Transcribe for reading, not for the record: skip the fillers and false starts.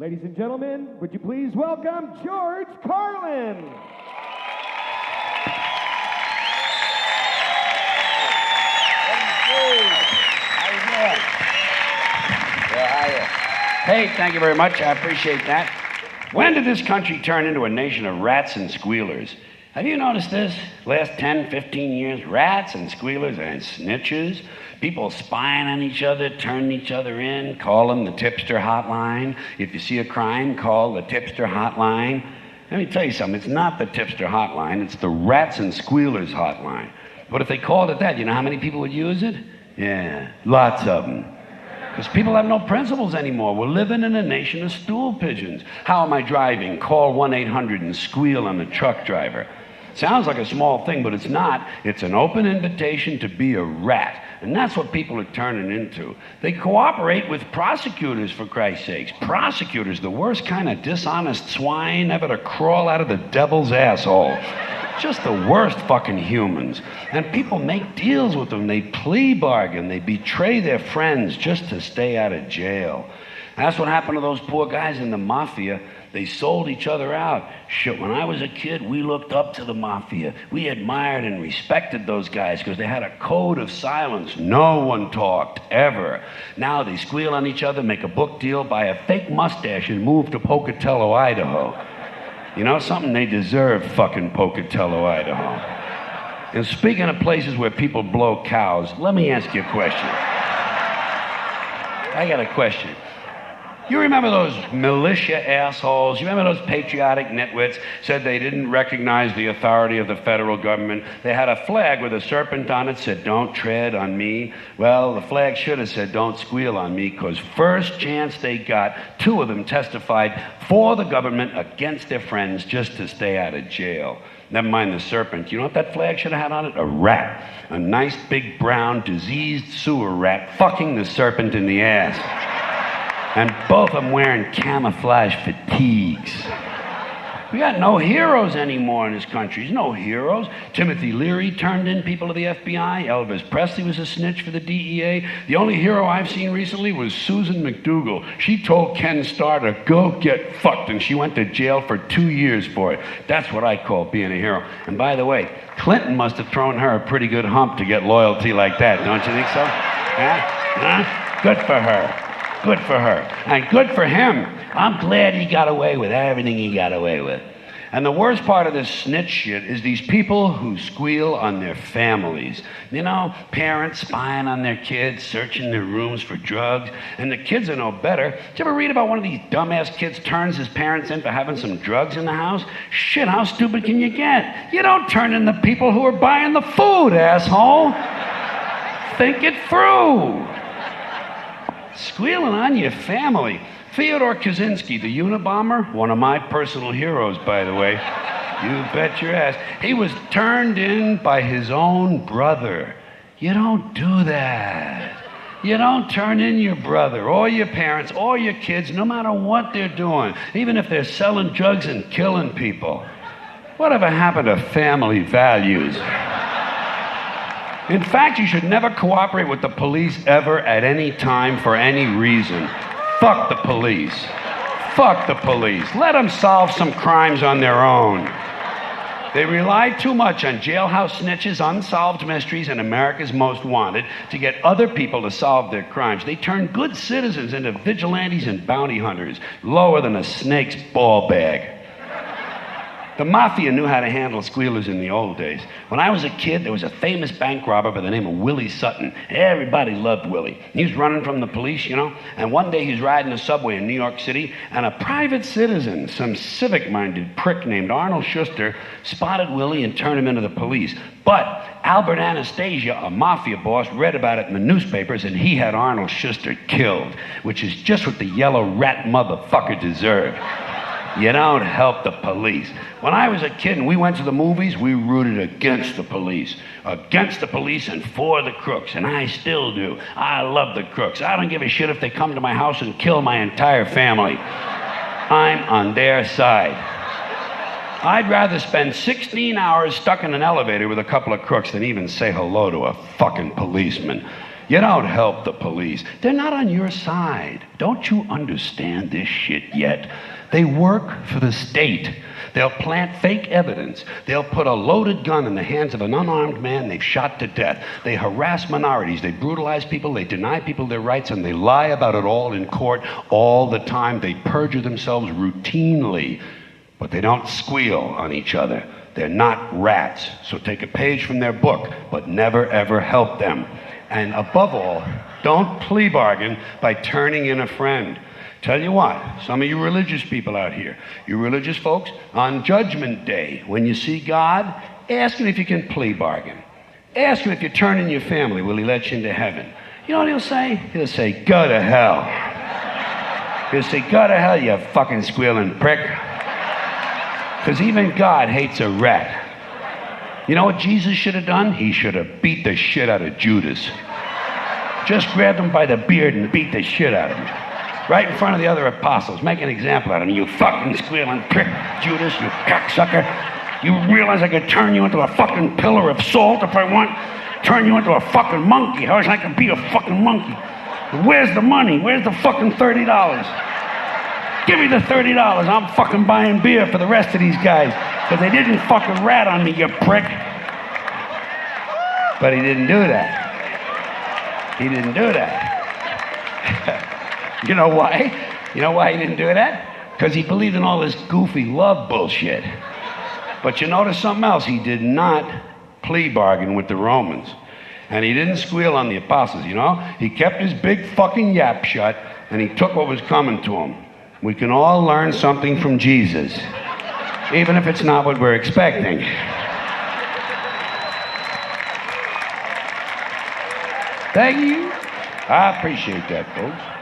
Ladies and gentlemen, would you please welcome George Carlin. Hey, thank you very much. I appreciate that. When did this country turn into a nation of rats and squealers? Have you noticed this? Last 10, 15 years, rats and squealers and snitches, people spying on each other, turning each other in, calling the tipster hotline. If you see a crime, call the tipster hotline. Let me tell you something, it's not the tipster hotline, it's the rats and squealers hotline. But if they called it that, you know how many people would use it? Yeah, lots of them. Because people have no principles anymore. We're living in a nation of stool pigeons. How am I driving? Call 1-800 and squeal on the truck driver. Sounds like a small thing, but it's not. It's an open invitation to be a rat. And that's what people are turning into. They cooperate with prosecutors, for Christ's sakes. Prosecutors, the worst kind of dishonest swine ever to crawl out of the devil's asshole. Just the worst fucking humans. And people make deals with them. They plea bargain. They betray their friends just to stay out of jail. And that's what happened to those poor guys in the mafia. They sold each other out. Shit, when I was a kid, we looked up to the mafia. We admired and respected those guys because they had a code of silence. No one talked, ever. Now they squeal on each other, make a book deal, buy a fake mustache, and move to Pocatello, Idaho. You know something? They deserve fucking Pocatello, Idaho. And speaking of places where people blow cows, let me ask you a question. I got a question. You remember those militia assholes? You remember those patriotic nitwits said they didn't recognize the authority of the federal government? They had a flag with a serpent on it, said, "Don't tread on me." Well, the flag should have said, "Don't squeal on me," because first chance they got, two of them testified for the government against their friends just to stay out of jail. Never mind the serpent. You know what that flag should have had on it? A rat. A nice big brown diseased sewer rat fucking the serpent in the ass. And both of them wearing camouflage fatigues. We got no heroes anymore in this country. There's no heroes. Timothy Leary turned in people to the FBI. Elvis Presley was a snitch for the DEA. The only hero I've seen recently was Susan McDougal. She told Ken Starr to go get fucked, and she went to jail for 2 years for it. That's what I call being a hero. And by the way, Clinton must have thrown her a pretty good hump to get loyalty like that, don't you think so? Huh? Good for her. Good for her. And good for him. I'm glad he got away with everything he got away with. And the worst part of this snitch shit is these people who squeal on their families. You know, parents spying on their kids, searching their rooms for drugs, and the kids are no better. Did you ever read about one of these dumbass kids turns his parents in for having some drugs in the house? Shit, how stupid can you get? You don't turn in the people who are buying the food, asshole. Think it through. Squealing on your family. Fyodor Kaczynski, the Unabomber, one of my personal heroes, by the way. You bet your ass. He was turned in by his own brother. You don't do that. You don't turn in your brother or your parents or your kids, no matter what they're doing, even if they're selling drugs and killing people. Whatever happened to family values? In fact, you should never cooperate with the police ever at any time for any reason. Fuck the police. Fuck the police. Let them solve some crimes on their own. They rely too much on jailhouse snitches, unsolved mysteries, and America's Most Wanted to get other people to solve their crimes. They turn good citizens into vigilantes and bounty hunters, lower than a snake's ball bag. The mafia knew how to handle squealers in the old days. When I was a kid, there was a famous bank robber by the name of Willie Sutton. Everybody loved Willie. He was running from the police, you know, and one day he's riding the subway in New York City, and a private citizen, some civic-minded prick named Arnold Schuster, spotted Willie and turned him into the police. But Albert Anastasia, a mafia boss, read about it in the newspapers, and he had Arnold Schuster killed, which is just what the yellow rat motherfucker deserved. You don't help the police. When I was a kid and we went to the movies, we rooted against the police. Against the police and for the crooks, and I still do. I love the crooks. I don't give a shit if they come to my house and kill my entire family. I'm on their side. I'd rather spend 16 hours stuck in an elevator with a couple of crooks than even say hello to a fucking policeman. You don't help the police. They're not on your side. Don't you understand this shit yet? They work for the state. They'll plant fake evidence. They'll put a loaded gun in the hands of an unarmed man they've shot to death. They harass minorities. They brutalize people. They deny people their rights, and they lie about it all in court all the time. They perjure themselves routinely, but they don't squeal on each other. They're not rats. So take a page from their book, but never ever help them. And above all, don't plea bargain by turning in a friend. Tell you what, some of you religious people out here, you religious folks, on Judgment Day, when you see God, ask him if you can plea bargain. Ask him if you turn in your family, will he let you into heaven? You know what he'll say? He'll say, go to hell. He'll say, go to hell, you fucking squealing prick. Because even God hates a rat. You know what Jesus should have done? He should have beat the shit out of Judas. Just grabbed him by the beard and beat the shit out of him. Right in front of the other apostles. Make an example out of him. You fucking squealing prick, Judas, you cocksucker. You realize I could turn you into a fucking pillar of salt if I want? Turn you into a fucking monkey. How is I can be a fucking monkey? Where's the money? Where's the fucking $30? Give me the $30. I'm fucking buying beer for the rest of these guys. Because they didn't fucking rat on me, you prick. But he didn't do that. He didn't do that. You know why? You know why he didn't do that? Because he believed in all this goofy love bullshit. But you notice something else. He did not plea bargain with the Romans. And he didn't squeal on the apostles, you know? He kept his big fucking yap shut, and he took what was coming to him. We can all learn something from Jesus, even if it's not what we're expecting. Thank you. I appreciate that, folks.